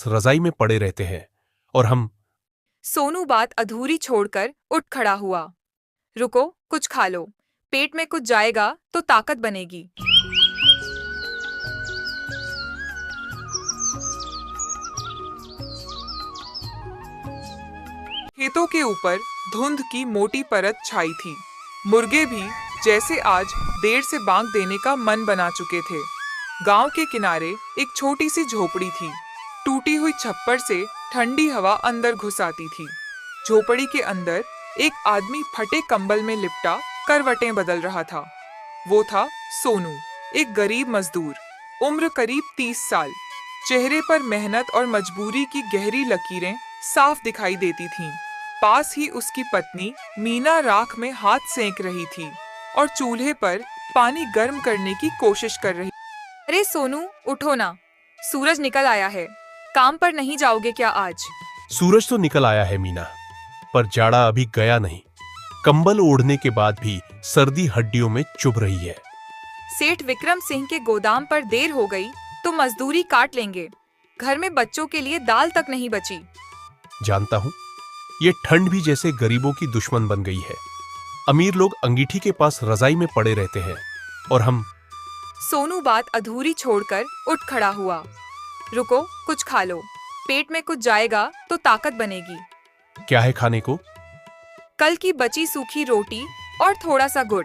रजाई में पड़े रहते हैं और हम। सोनू बात अधूरी छोड़कर उठ खड़ा हुआ। रुको, कुछ खा लो, पेट में कुछ जाएगा तो ताकत बनेगी। खेतों के ऊपर धुंध की मोटी परत छाई थी। मुर्गे भी जैसे आज देर से बांग देने का मन बना चुके थे। गांव के किनारे एक छोटी सी झोपड़ी थी। टूटी हुई छप्पर से ठंडी हवा अंदर घुस आती थी। झोपड़ी के अंदर एक आदमी फटे कंबल में लिपटा करवटें बदल रहा था। वो था सोनू, एक गरीब मजदूर, उम्र करीब 30 साल। चेहरे पर मेहनत और मजबूरी की गहरी लकीरें साफ दिखाई देती थीं। पास ही उसकी पत्नी मीना राख में हाथ सेंक रही थी और चूल्हे पर पानी गर्म करने की कोशिश कर रही। अरे सोनू, उठो ना, सूरज निकल आया है। काम पर नहीं जाओगे क्या आज? सूरज तो निकल आया है मीना, पर जाड़ा अभी गया नहीं। कंबल ओढ़ने के बाद भी सर्दी हड्डियों में चुभ रही है। सेठ विक्रम सिंह के गोदाम पर देर हो गई तो मजदूरी काट लेंगे। घर में बच्चों के लिए दाल तक नहीं बची। जानता हूँ, ये ठंड भी जैसे गरीबों की दुश्मन बन गई है। अमीर लोग अंगीठी के पास रजाई में पड़े रहते हैं और हम। सोनू बात अधूरी छोड़कर उठ खड़ा हुआ। रुको, कुछ खा लो, पेट में कुछ जाएगा तो ताकत बनेगी। क्या है खाने को? कल की बची सूखी रोटी और थोड़ा सा गुड़।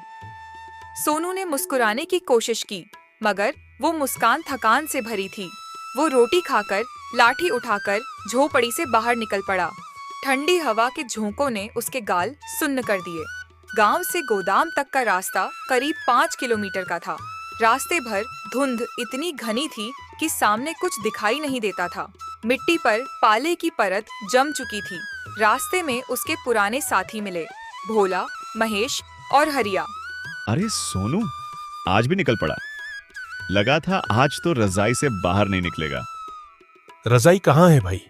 सोनू ने मुस्कुराने की कोशिश की, मगर वो मुस्कान थकान से भरी थी। वो रोटी खाकर लाठी उठाकर झोपड़ी से बाहर निकल पड़ा। ठंडी हवा के झोंकों ने उसके गाल सुन्न कर दिए। गांव से गोदाम तक का रास्ता करीब 5 किलोमीटर का था। रास्ते भर धुंध इतनी घनी थी कि सामने कुछ दिखाई नहीं देता था। मिट्टी पर पाले की परत जम चुकी थी। रास्ते में उसके पुराने साथी मिले, भोला, महेश और हरिया। अरे सोनू, आज भी निकल पड़ा। लगा था आज तो रजाई से बाहर नहीं निकलेगा। रजाई कहाँ है भाई?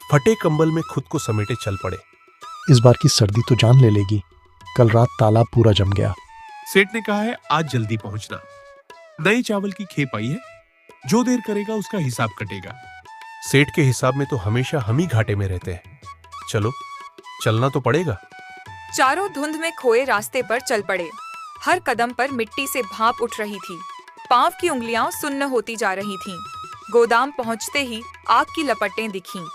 फटे कंबल में खुद को समेटे चल पड़े। इस बार की सर्दी तो जान ले लेगी। कल रात तालाब पूरा जम गया। सेठ ने कहा है आज जल्दी पहुंचना। नए चावल की खेप आई है, जो देर करेगा उसका हिसाब कटेगा। सेठ के हिसाब में तो हमेशा हम ही घाटे में रहते हैं। चलो, चलना तो पड़ेगा। चारों धुंध में खोए रास्ते पर चल पड़े। हर कदम पर मिट्टी से भाप उठ रही थी। पांव की उंगलियां सुन्न होती जा रही थीं। गोदाम पहुंचते ही आग की लपटें दिखीं।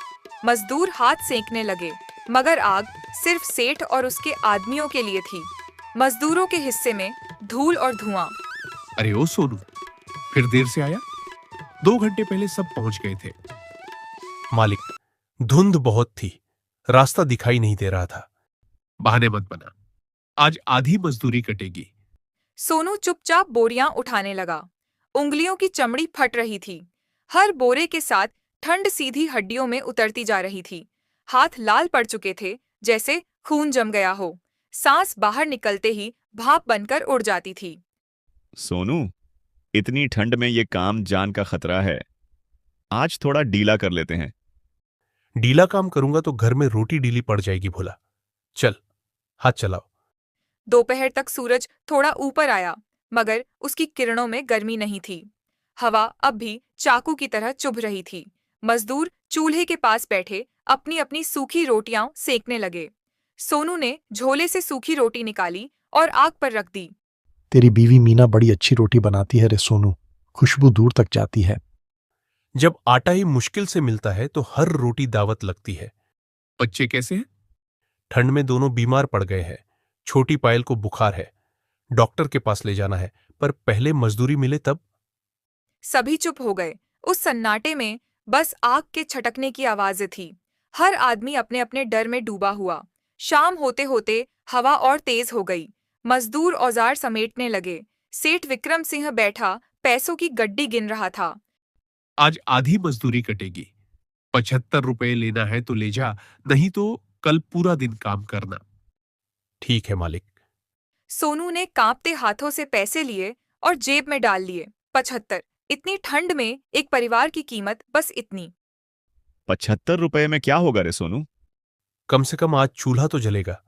मजदूर हाथ सेंकने लगे, मगर आग सिर्फ सेठ और उसके आदमियों के लिए थी। मजदूरों के हिस्से में धूल और धुआं। अरे ओ सोनू, फिर देर से आया? 2 घंटे पहले सब पहुंच गए थे। मालिक, धुंध बहुत थी, रास्ता दिखाई नहीं दे रहा था। बहाने मत बना, आज आधी मजदूरी कटेगी। सोनू चुपचाप बोरियां उठाने लगा। उंगलियों की चमड़ी फट रही थी। हर बोरे के साथ ठंड सीधी हड्डियों में उतरती जा रही थी। हाथ लाल पड़ चुके थे, जैसे खून जम गया हो। सांस बाहर निकलते ही भाप बनकर उड़ जाती थी। सोनू, इतनी ठंड में ये काम जान का खतरा है। आज थोड़ा ढीला कर लेते हैं। ढीला काम करूंगा तो घर में रोटी ढीली पड़ जाएगी भोला। चल, हाथ चलाओ। दोपहर तक सूरज थोड़ा ऊपर आया, मगर उसकी किरणों में गर्मी नहीं थी। हवा अब भी चाकू की तरह चुभ रही थी। मजदूर चूल्हे के पास बैठे अपनी अपनी सूखी रोटियां सेकने लगे। सोनू ने झोले से सूखी रोटी निकाली और आग पर रख दी। तेरी बीवी मीना बड़ी अच्छी रोटी बनाती है रे सोनू, खुशबू दूर तक जाती है। जब आटा ही मुश्किल से मिलता है तो हर रोटी दावत लगती है। बच्चे कैसे हैं? ठंड में दोनों बीमार पड़ गए हैं। छोटी पायल को बुखार है, डॉक्टर के पास ले जाना है, पर पहले मजदूरी मिले तब। सभी चुप हो गए। उस सन्नाटे में बस आग के छटकने की आवाजें थी। हर आदमी अपने अपने डर में डूबा हुआ। शाम होते होते हवा और तेज हो गई। मजदूर औजार समेटने लगे। सेठ विक्रम सिंह बैठा पैसों की गड्डी गिन रहा था। आज आधी मजदूरी कटेगी। 75 रुपए लेना है तो ले जा, नहीं तो कल पूरा दिन काम करना। ठीक है मालिक। सोनू ने कांपते हाथों से पैसे लिए और जेब में डाल लिए। 75। इतनी ठंड में एक परिवार की कीमत बस इतनी। 75 रुपए में क्या होगा रे सोनू? कम से कम आज चूल्हा तो जलेगा।